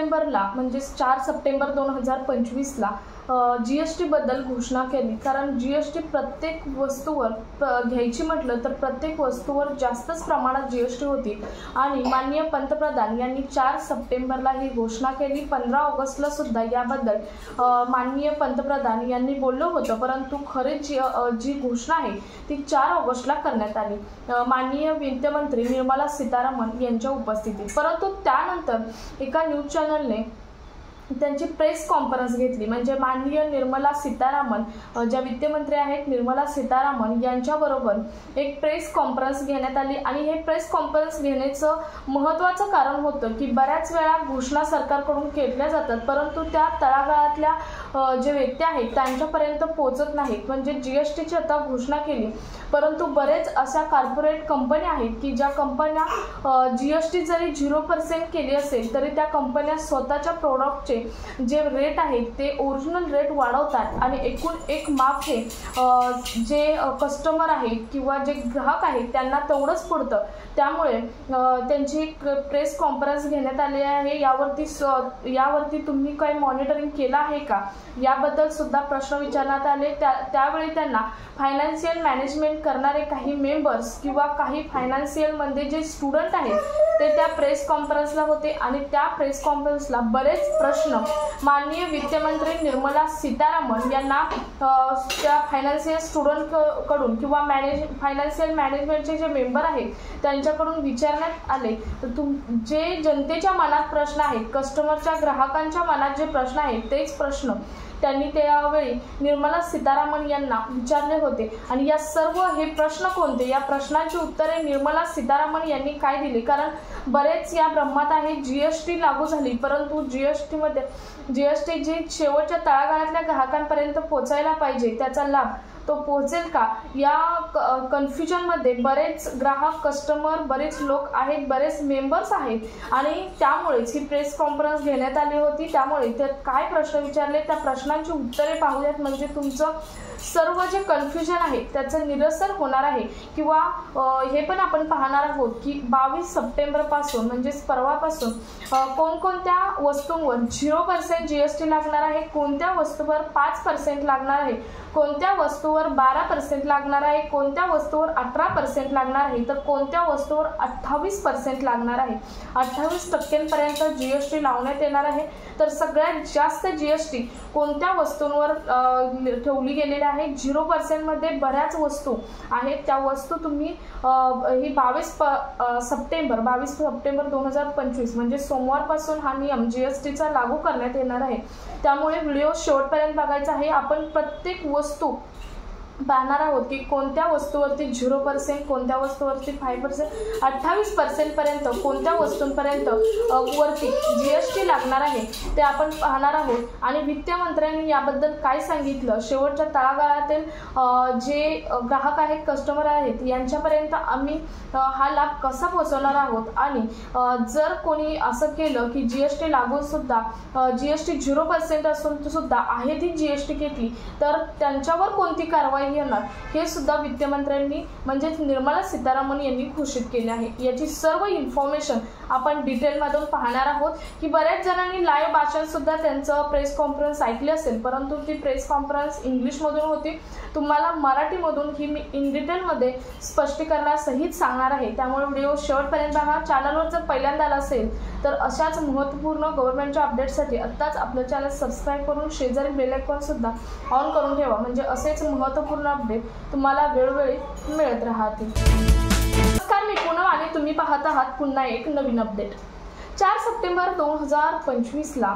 सप्टेंबरला म्हणजे 4 September 2025ला GST बद्दल घोषणा केली। कारण GST प्रत्येक वस्तूवर घ्यायची म्हटलं तर प्रत्येक वस्तूवर जास्तच प्रमाणात GST होती आणि माननीय पंतप्रधान यांनी 4 सप्टेंबरला ही घोषणा केली। 15 ऑगस्टला सुद्धा याबद्दल माननीय पंतप्रधान यांनी बोललं होतं, परंतु खरी जी घोषणा आहे ती 4 ऑगस्टला करण्यात आली माननीय वित्तमंत्री निर्मला सीतारामन यांच्या उपस्थितीत। परंतु त्यानंतर एका न्यूज चॅनलने त्यांची प्रेस कॉन्फरन्स घेतली, म्हणजे माननीय निर्मला सीतारामन ज्या वित्तमंत्री आहेत निर्मला सीतारामन यांच्याबरोबर एक प्रेस कॉन्फरन्स घेण्यात आली आणि हे प्रेस कॉन्फरन्स घेण्याचं महत्त्वाचं कारण होतं की बऱ्याच वेळा घोषणा सरकारकडून केल्या जातात परंतु त्या तळागाळातल्या जे व्यक्ती आहेत त्यांच्यापर्यंत पोहोचत नाहीत। म्हणजे GSTची आता घोषणा केली परंतु बरेच अशा कॉर्पोरेट कंपन्या आहेत की ज्या कंपन्या GST जरी 0% केली असेल तरी त्या कंपन्या स्वतःच्या प्रोडक्टचे जे रेट आहेत ते ओरिजिनल रेट वाढवतात आणि एकूण एक माप हे जे कस्टमर आहेत किंवा जे ग्राहक आहेत त्यांना तेवढंच पडतं। त्यामुळे त्यांची प्रेस कॉन्फरन्स घेण्यात आली आहे। यावरती तुम्ही काही मॉनिटरिंग केलं आहे का याबद्दल सुद्धा प्रश्न विचारण्यात आले। त्यावेळी त्यांना फायनान्शियल मॅनेजमेंट करणारे काही मेंबर्स किंवा काही फायनान्शियल मध्ये जे स्टुडंट आहेत ते त्या प्रेस कॉन्फरन्सला होते आणि त्या प्रेस कॉन्फरन्सला बरेच प्रश्न माननीय वित्तमंत्री निर्मला सीतारामन यांना त्या फायनान्शियल स्टुडंट कडून किंवा फायनान्शियल मॅनेजमेंटचे जे मेंबर आहेत त्यांच्याकडून विचारण्यात आले। तर जे जनतेच्या मनात प्रश्न आहेत, कस्टमरच्या ग्राहकांच्या मनात जे प्रश्न आहेत तेच प्रश्न त्यांनी त्यावेळी निर्मला सीतारामन यांना विचारले होते आणि या सर्व हे प्रश्न कोणते, या प्रश्नांची उत्तरे निर्मला सीतारामन यांनी काय दिली। कारण बरेच या भ्रमात आहे GST लागू झाली परंतु GST जी शेवटच्या तळागाळातल्या ग्राहकांपर्यंत पोहोचायला पाहिजे त्याचा लाभ तो पोहोचेल का या कन्फ्युजन मध्ये बरेच ग्राहक कस्टमर बरेच लोक आहेत, बरेच मेंबर्स आहेत आणि त्यामुळेच ही प्रेस कॉन्फरन्स घेण्यात आली होती। त्यामुळे त्यात काय प्रश्न विचारले त्या प्रश्नांची उत्तरे पाहूयात म्हणजे तुमचं सर्व जे कन्फ्युजन आहे त्याचं निरसन होणार आहे किंवा हे पण आपण पाहणार आहोत की 22 सप्टेंबर पासून म्हणजे परवापासून कोणकोणत्या वस्तूंवर 0% GST लागणार आहे, कोणत्या वस्तूवर 5% लागणार आहे, कोणत्या वस्तूवर 12% लागणार आहे, कोणत्या वस्तूवर 18% लागणार आहे तर कोणत्या वस्तूवर 28% लागणार आहे। 28% GST लावण्यात येणार आहे। तर सगळ्यात जास्त GST कोणत्या वस्तूंवर ठेवली गेलेली आहे 0% मध्ये बऱ्याच वस्तू आहेत। त्या वस्तू तुम्ही ही 22 सप्टेंबर 2025 म्हणजे सोमवारपासून हा नियम GSTचा लागू करण्यात येणार आहे। त्यामुळे व्हिडिओ शेवटपर्यंत बघायचा आहे। आपण प्रत्येक वस्तू पाहणार आहोत की कोणत्या वस्तूवरती 0%, कोणत्या वस्तूवरती 5%, 28% पर्यंत कोणत्या वस्तूंपर्यंत वरती GST लागणार आहे ते आपण पाहणार आहोत आणि वित्तमंत्र्यांनी याबद्दल काय सांगितलं, शेवटच्या तळागाळातील जे ग्राहक आहेत कस्टमर आहेत यांच्यापर्यंत आम्ही हा लाभ कसा पोहोचवणार आहोत आणि जर कोणी असं केलं की GST लागून सुद्धा GST 0% असून सुद्धा आहे ती GST घेतली तर त्यांच्यावर कोणती कारवाई येणार हे सुद्धा वित्तमंत्र्यांनी म्हणजे निर्मला सीतारामन यांनी घोषित केले आहे। याची सर्व इन्फॉर्मेशन आपण डिटेलमधून पाहणार आहोत की बऱ्याच जणांनी लाईव्ह भाषण सुद्धा त्यांचं प्रेस कॉन्फरन्स ऐकली असेल परंतु ती प्रेस कॉन्फरन्स इंग्लिशमधून होती। तुम्हाला मराठीमधून ही मी इन डिटेलमध्ये स्पष्टीकरणासहित सांगणार आहे। त्यामुळे व्हिडिओ शेवटपर्यंत पहा। चॅनलवर जर पहिल्यांदा आला असेल तर अशाच महत्त्वपूर्ण गव्हर्नमेंटच्या अपडेट्ससाठी आत्ताच आपलं चॅनल सबस्क्राईब करून शेजारी बेल आयकॉन सुद्धा ऑन करून ठेवा म्हणजे असेच महत्त्वपूर्ण अपडेट तुम्हाला वेळोवेळी मिळत राहतील। नमस्कार, मी पूनम आणि तुम्ही पाहत आहात पुन्हा एक नवीन अपडेट। 4 सप्टेंबर 2025ला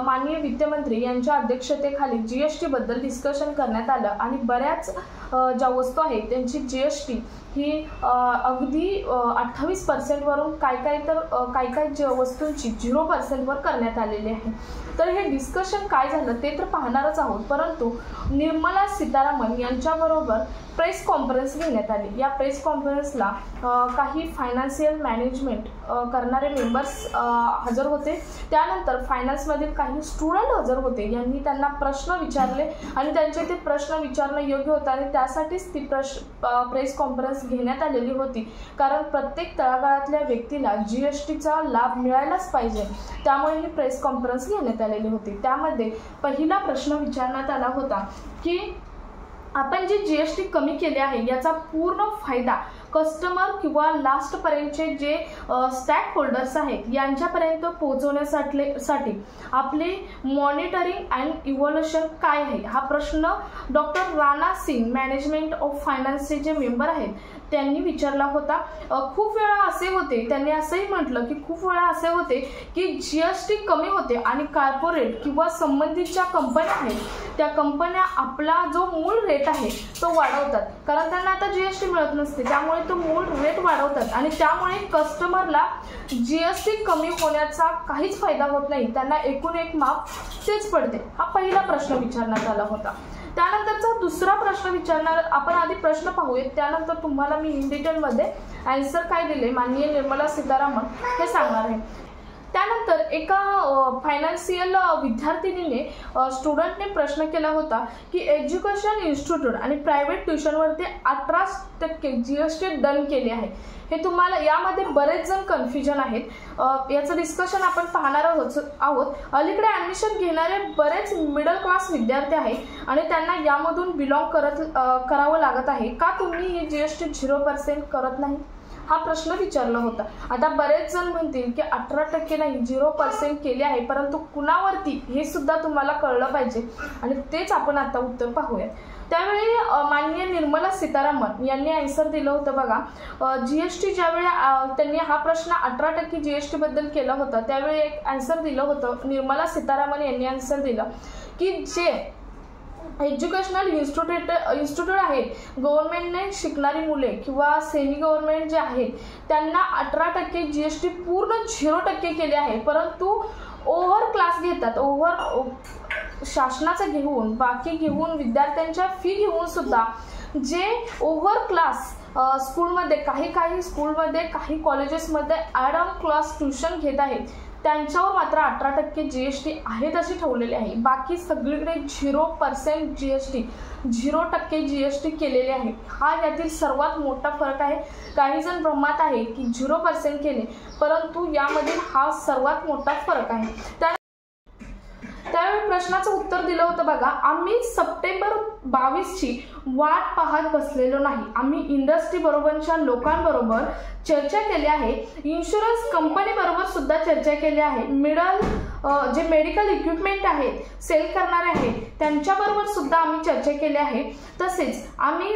माननीय वित्तमंत्री यांच्या अध्यक्षतेखाली GST बद्दल डिस्कशन करण्यात आलं आणि बऱ्याच ज्या वस्तू आहेत त्यांची GST ही अगदी 28% वरून काही वस्तूंची 0% वर करण्यात आलेली आहे। तर हे डिस्कशन काय झालं ते तर पाहणारच आहोत परंतु निर्मला सीतारामन यांच्याबरोबर प्रेस कॉन्फरन्स घेण्यात आली। या प्रेस कॉन्फरन्सला काही फायनान्शियल मॅनेजमेंट करणारे मेंबर्स हजर होते। त्यानंतर फायनान्समधील काही स्टुडंट हजर होते। यांनी त्यांना प्रश्न विचारले आणि त्यांचे ते प्रश्न विचारणं योग्य होतं आणि त्यासाठीच ती प्रेस कॉन्फरन्स कॉन्फरन्स घेण्यात आलेली होती, कारण प्रत्येक तळागाळातल्या व्यक्तीला GSTचा लाभ मिळायलाच पाहिजे, त्यामुळे ही प्रेस कॉन्फरन्स घेण्यात आलेली होती। त्यामध्ये पहिला प्रश्न विचारण्यात आला होता की आपण जे GST कमी केले आहे याचा पूर्ण फायदा कस्टमर किंवा लास्ट पर्यंतचे जे स्टॅक होल्डर्स आहेत यांच्यापर्यंत पोहोचवण्यासाठी आपले मॉनिटरिंग अँड इव्हॉल्युशन काय आहे, हा प्रश्न doctor Rana Singh management of फायनान्सचे जे मेंबर आहेत त्यांनी विचारला होता। खूप वेळा असे होते, त्यांनी असंही म्हटलं की खूप वेळा असे होते की GST कमी होते आणि कॉर्पोरेट किंवा संबंधित ज्या कंपन्या आहेत त्या कंपन्या आपला जो मूळ रेट आहे तो वाढवतात, कारण त्यांना आता GST मिळत नसते, त्यामुळे तो मूळ रेट वाढवतात आणि त्यामुळे कस्टमरला GST कमी होण्याचा काहीच फायदा होत नाही, त्यांना एकूण एक माप तेच पडते। हा पहिला प्रश्न विचारण्यात आला होता। त्यानंतरचा दुसरा प्रश्न विचारणार, आपण आधी प्रश्न पाहूया, त्यानंतर तुम्हाला मी इन डिटेलमध्ये आन्सर काय दिले माननीय निर्मला सीतारामन हे सांगणार आहे। त्यानंतर एका फायनान्शियल विद्यार्थिनीने स्टुडंटने प्रश्न केला होता की एज्युकेशन इन्स्टिट्यूट आणि प्रायव्हेट ट्युशनवरती 18% GST डन केले आहे। हे तुम्हाला यामध्ये बरेच जण कन्फ्युजन आहेत, याचं डिस्कशन आपण पाहणार आहोत। अलीकडे ॲडमिशन घेणारे बरेच मिडल क्लास विद्यार्थी आहेत आणि त्यांना यामधून बिलॉंग करावं लागत आहे, का तुम्ही ही GST 0% करत नाही, हा प्रश्न विचारला होता। आता बरेच जण म्हणतील की 18% नाही 0% केले आहे, परंतु कुणावरती हे सुद्धा तुम्हाला कळलं पाहिजे आणि तेच आपण आता उत्तर पाहूया। त्यावेळी माननीय निर्मला सीतारामन यांनी आन्सर दिलं होतं बघा, GST ज्यावेळी त्यांनी हा प्रश्न 18% GST बद्दल केला होता त्यावेळी एक आन्सर दिलं होतं, निर्मला सीतारामन यांनी आन्सर दिलं की जे एज्युकेशनल इन्स्टिट्यूट आहेत, गव्हर्नमेंटने शिकणारी मुले किंवा सेमी गव्हर्नमेंट जे आहेत त्यांना 18% GST पूर्ण 0% केले आहे, परंतु ओव्हर क्लास घेतात, ओव्हर शासनाचं घेऊन बाकी घेऊन विद्यार्थ्यांच्या फी घेऊन सुद्धा जे ओव्हर क्लास स्कूलमध्ये काही स्कूलमध्ये काही कॉलेजेसमध्ये ॲड ऑन क्लास ट्युशन घेत आहेत त्यांच्यावर मात्र 18% GST आहे तशी ठेवलेली आहे, बाकी सगळीकडे 0% GST 0% GST केलेले आहे। हा यातील सर्वात मोठा फरक आहे। काही जण भ्रमात आहे की 0% केले, परंतु यामध्ये हा सर्वात मोठा फरक आहे। त्यावेळी प्रश्नाचं उत्तर दिलं होतं बघा, आम्ही सप्टेंबर 22ची वाट पाहत बसलेलो नाही, आम्ही इंडस्ट्री बरोबरच्या लोकांबरोबर चर्चा केली आहे, इन्शुरन्स कंपनी बरोबर सुद्धा चर्चा केली आहे, जे मेडिकल इक्विपमेंट आहेत सेल करणारे आहेत त्यांच्याबरोबर सुद्धा आम्ही चर्चा केली आहे। तसेच आम्ही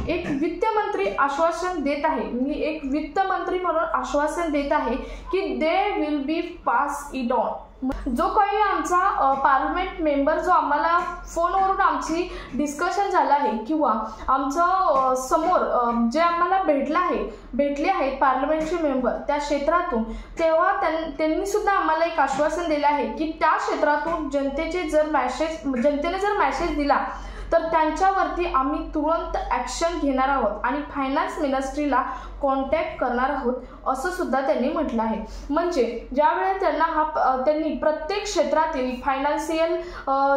एक वित्तमंत्री आश्वासन देत आहे, मी एक वित्तमंत्री म्हणून आश्वासन देत आहे की they will be pass it on. जो काही आमचा पार्लमेंट मेंबर जो आम्हाला फोनवरून आमची डिस्कशन झालं आहे किंवा आमचं समोर जे आम्हाला भेटले आहेत पार्लमेंटचे मेंबर त्या क्षेत्रातून, तेव्हा त्यांनी सुद्धा आम्हाला एक आश्वासन दिलं आहे की त्या क्षेत्रातून जनतेने जर मेसेज दिला तर त्यांच्यावरती आम्ही तुरंत ॲक्शन घेणार आहोत आणि फायनान्स मिनिस्ट्रीला कॉन्टॅक्ट करणार आहोत असं सुद्धा त्यांनी म्हटलं आहे। म्हणजे ज्यावेळी त्यांनी प्रत्येक क्षेत्रातील फायनान्शियल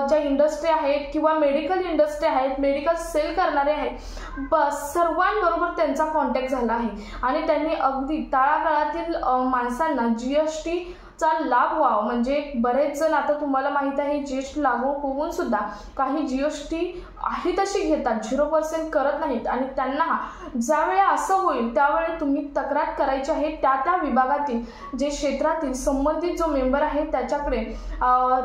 ज्या इंडस्ट्री आहेत किंवा मेडिकल इंडस्ट्री आहेत, मेडिकल सेल करणारे आहेत, सर्वांबरोबर त्यांचा कॉन्टॅक्ट झाला आहे आणि त्यांनी अगदी तळागाळातील माणसांना GST चा लाभ व्हावा, म्हणजे बरेच जण आता तुम्हाला माहित आहे GST लागू होऊन सुद्धा काही GST आहे तशी घेतात, 0% करत नाहीत आणि त्यांना ज्यावेळी असं होईल त्यावेळी तुम्ही तक्रार करायची आहे त्या विभागातील जे क्षेत्रातील संबंधित जो मेंबर आहे त्याच्याकडे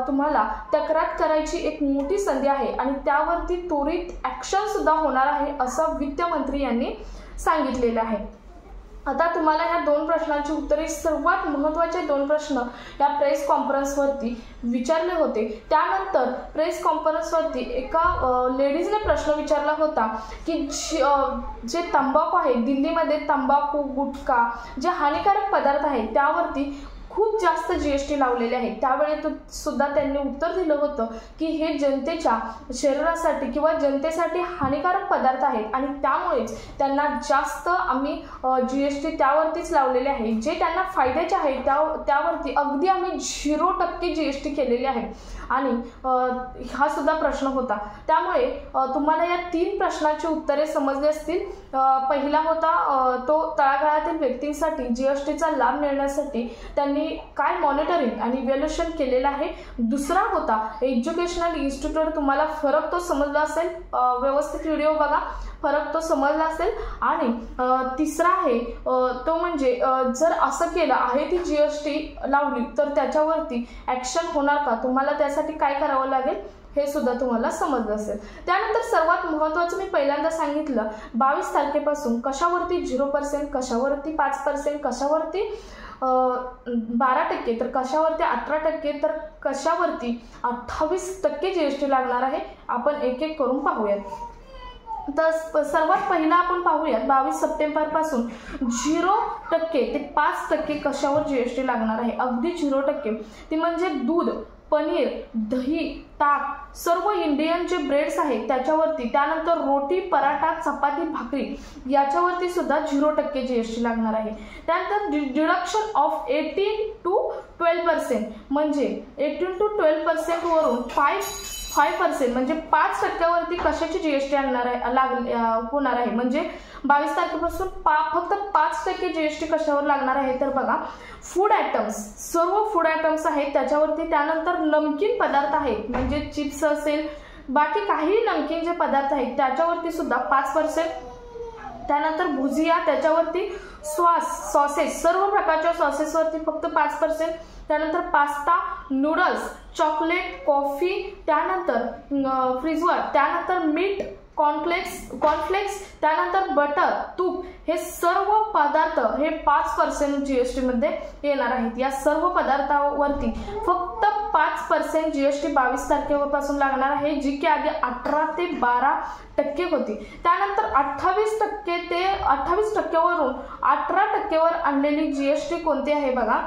तुम्हाला तक्रार करायची एक मोठी संधी आहे आणि त्यावरती त्वरित ॲक्शन सुद्धा होणार आहे असं वित्तमंत्री यांनी सांगितलेलं आहे। आता तुम्हाला ह्या दोन प्रश्नांची उत्तरे, सर्वात महत्त्वाचे दोन प्रश्न या प्रेस कॉन्फरन्सवरती विचारले होते। त्यानंतर प्रेस कॉन्फरन्सवरती एका लेडीजने प्रश्न विचारला होता की जे तंबाखू आहे, दिल्लीमध्ये तंबाखू, गुटखा जे हानिकारक पदार्थ आहेत त्यावरती खूप जास्त GST लावलेले आहे। त्यावेळी सुद्धा त्यांनी उत्तर दिलं होतं की हे जनतेच्या शरीरासाठी किंवा जनतेसाठी हानिकारक पदार्थ आहेत आणि त्यामुळेच त्यांना जास्त आम्ही GST त्यावरतीच लावलेले आहे। जे त्यांना फायद्याचे आहे त्यावरती अगदी आम्ही 0% GST केलेले आहे। आणि हा सुद्धा प्रश्न होता। त्यामुळे तुम्हाला या 3 प्रश्नाची उत्तरे समजली असतील। पहिला होता तो तळागाळातील व्यक्तींसाठी GSTचा लाभ मिळण्यासाठी त्यांनी काय मॉनिटरिंग आणि इव्हॅल्युएशन केलेलं आहे। दुसरा होता एज्युकेशनल इन्स्टिट्यूट, तुम्हाला फरक तो समजला असेल, व्यवस्थित व्हिडिओ बघा, फरक तो समजला असेल। आणि तिसरा आहे तो म्हणजे जर असं केलं आहे ती GST लावली तर त्याच्यावरती ॲक्शन होणार का, तुम्हाला त्यासाठी काय करावं लागेल हे सुद्धा तुम्हाला समजलं असेल। त्यानंतर सर्वात महत्त्वाचं मी पहिल्यांदा सांगितलं 22 तारखेपासून कशावरती 0%, कशावरती 5%, कशावरती 12%, तर कशावरती 18%, तर कशावरती 28% GST लागणार आहे। आपण एक एक करून पाहूयात। तर सर्वात पहिला आपण पाहूयात 22 सप्टेंबरपासून 0% ते 5% कशावर GST लागणार आहे, अगदी 0%। ती म्हणजे दूध, पनीर, दही, ताक, सर्व इंडियन जे ब्रेड्स आहेत त्याच्यावरती, त्यानंतर रोटी, पराठा, चपाती, भाकरी याच्यावरती सुद्धा 0% GST लागणार आहे। त्यानंतर डिडक्शन ऑफ 18 to 12%, म्हणजे 18 to 12% वरून 5% म्हणजे 5% कशाची GST होणार आहे, म्हणजे 22 तारखेपासून फक्त 5% GST कशावर लागणार आहे, तर बघा food items, serve food items आहेत त्याच्यावरती। त्यानंतर नमकीन पदार्थ आहेत, म्हणजे चिप्स असेल, बाकी काही नमकीन जे पदार्थ आहेत त्याच्यावरती सुद्धा 5%। त्यानंतर भुजिया, त्याच्यावरती सॉसेस, सर्व प्रकारच्या सॉसेसवरती फक्त 5%। त्यानंतर पास्ता, नूडल्स, चॉकलेट, कॉफी, त्यानंतर फ्रीजवर, त्यानंतर मीठ, कॉर्नफ्लेक्स, त्यानंतर बटर, तूप, हे सर्व पदार्थ हे 5% GST मध्ये येणार आहेत। या सर्व पदार्थावरती फक्त 5% GST 22 तारखेपासून लागणार आहे, जी की आधी 18 ते 12% होती। त्यानंतर 28% वरून 18% आणलेली GST कोणती आहे बघा,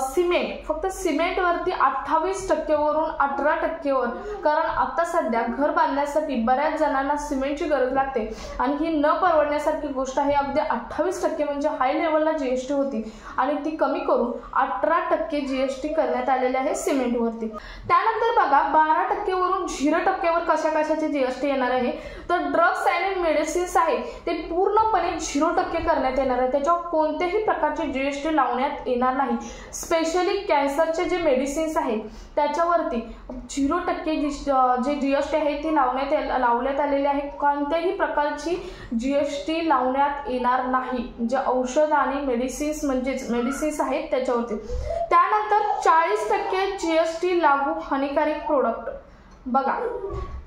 सिमेंट, फक्त सिमेंटवरती 28% वरून 18%, कारण आता सध्या घर बांधण्यासाठी बऱ्याच जणांना सिमेंटची गरज लागते आणि ही न परवडण्यासारखी गोष्ट आहे। अगदी 28% म्हणजे हाय लेवलला GST होती आणि ती कमी करून 18% GST करण्यात आलेले आहे सिमेंटवरती। त्यानंतर बघा 12% वरून 0% वर कशाची GST येणार आहे, तर ड्रग्स आणि मेडिसिन्स आहेत ते पूर्णपणे 0% करण्यात येणार आहे। त्याच्यावर कोणत्याही प्रकारचे GST लावण्यात येणार नाही। स्पेशली कॅन्सरचे जे मेडिसिन्स आहेत त्याच्यावरती 0% जे GST आहे ती लावण्यात आलेली आहे। कोणत्याही प्रकारची GST लावण्यात येणार नाही, जे औषध आणि मेडिसिन्स आहेत त्याच्यावरती। त्यानंतर 40% GST लागू हानिकारक प्रोडक्ट, बघा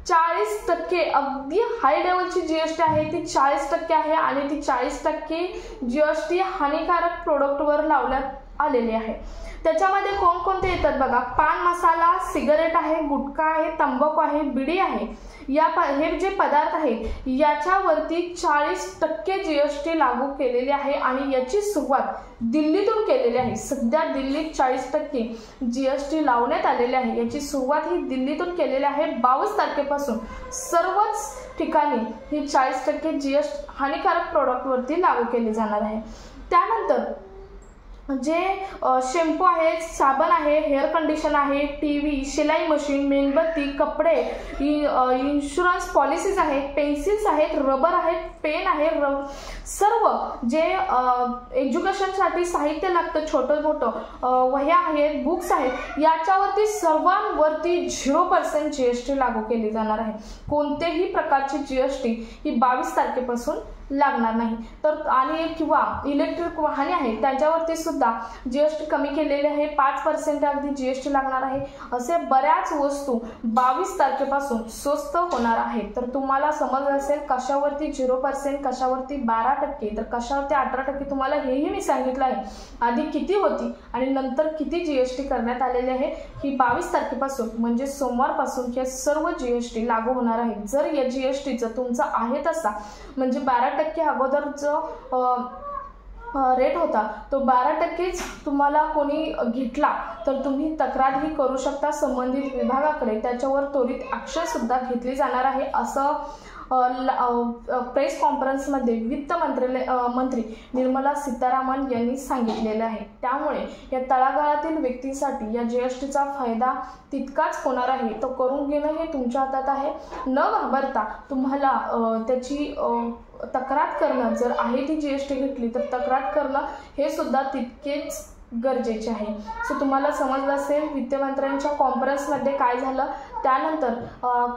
40%, अगदी हाय लेवलची GST आहे ती 40% आहे आणि ती 40% GST हानिकारक प्रोडक्टवर लावण्यात आलेली आहे। त्याच्यामध्ये कोणकोणते येतात बघा, पान मसाला, सिगारेट आहे, गुटखा आहे, तंबाखू आहे, बिडी आहे, हे जे पदार्थ आहेत याच्यावरती 40% GST लागू केलेली आहे आणि याची सुरुवात दिल्लीतून केलेली आहे। सध्या दिल्लीत 40% GST लावण्यात आलेले आहे, याची सुरुवात ही दिल्लीतून केलेली आहे। 22 तारखेपासून सर्वच ठिकाणी ही 40% GST हानिकारक प्रोडक्टवरती लागू केली जाणार आहे। त्यानंतर जे शॅम्पू आहे, साबण आहे, हेअर कंडिशन आहे, टीव्ही, शिलाई मशीन, मेणबत्ती, कपडे, इन्शुरन्स पॉलिसीज आहेत, पेन्सिल्स आहेत, रबर आहेत, पेन आहे, सर्व जे एज्युकेशनसाठी साहित्य लागतं छोटं मोठं, वह्या आहेत, बुक्स आहेत, याच्यावरती सर्वांवरती 0% GST लागू केली जाणार आहे। कोणतेही प्रकारची GST ही 22 तारखेपासून लागणार नाही। तर आणि किंवा इलेक्ट्रिक वाहने आहेत त्याच्यावरती सुद्धा GST कमी केलेले आहे, 5% अगदी GST लागणार आहे। असे बऱ्याच वस्तू 22 तारखेपासून स्वस्त होणार आहेत। तर तुम्हाला समजलं असेल कशावरती 0%, कशावरती 12%, तर कशावरती 18%, तुम्हाला हेही मी सांगितलं आहे आधी किती होती आणि नंतर किती GST करण्यात आलेले आहे। ही 22 तारखेपासून म्हणजे सोमवारपासून हे सर्व GST लागू होणार आहे। जर या GSTचं तुमचं आहे तसा म्हणजे 12% अगोदरचं रेट होता तो 12%च तुम्हाला कोणी घेतला तर तुम्ही तक्रारही करू शकता संबंधित विभागाकडे, त्याच्यावर त्वरित ॲक्शनसुद्धा घेतली जाणार आहे असं प्रेस कॉन्फरन्समध्ये वित्त मंत्री निर्मला सीतारामन यांनी सांगितलेलं आहे। त्यामुळे या तळागाळातील व्यक्तींसाठी या जीएसटीचा फायदा तितकाच होणार आहे, तो करून घेणं हे तुमच्या हातात आहे। न घाबरता तुम्हाला त्याची तक्रार करणं, जर आहे ती जीएसटी घेतली तर तक्रार करणं हे सुद्धा तितकेच गरजेचे आहे। सो तुम्हाला समजलं असेल वित्तमंत्र्यांच्या कॉन्फरन्समध्ये काय झालं, त्यानंतर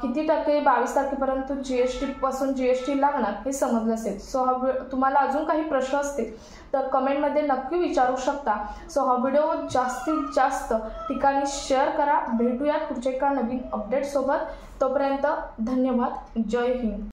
किती टक्के 22 तारखेपर्यंत जीएसटीपासून जीएसटी लागणार हे समजलं असेल। सो तुम्हाला अजून काही प्रश्न असतील तर कमेंटमध्ये नक्की विचारू शकता। सो हा व्हिडिओ जास्तीत जास्त ठिकाणी शेअर करा। भेटूयात पुढच्या एका नवीन अपडेटसोबत, तोपर्यंत धन्यवाद। जय हिंद।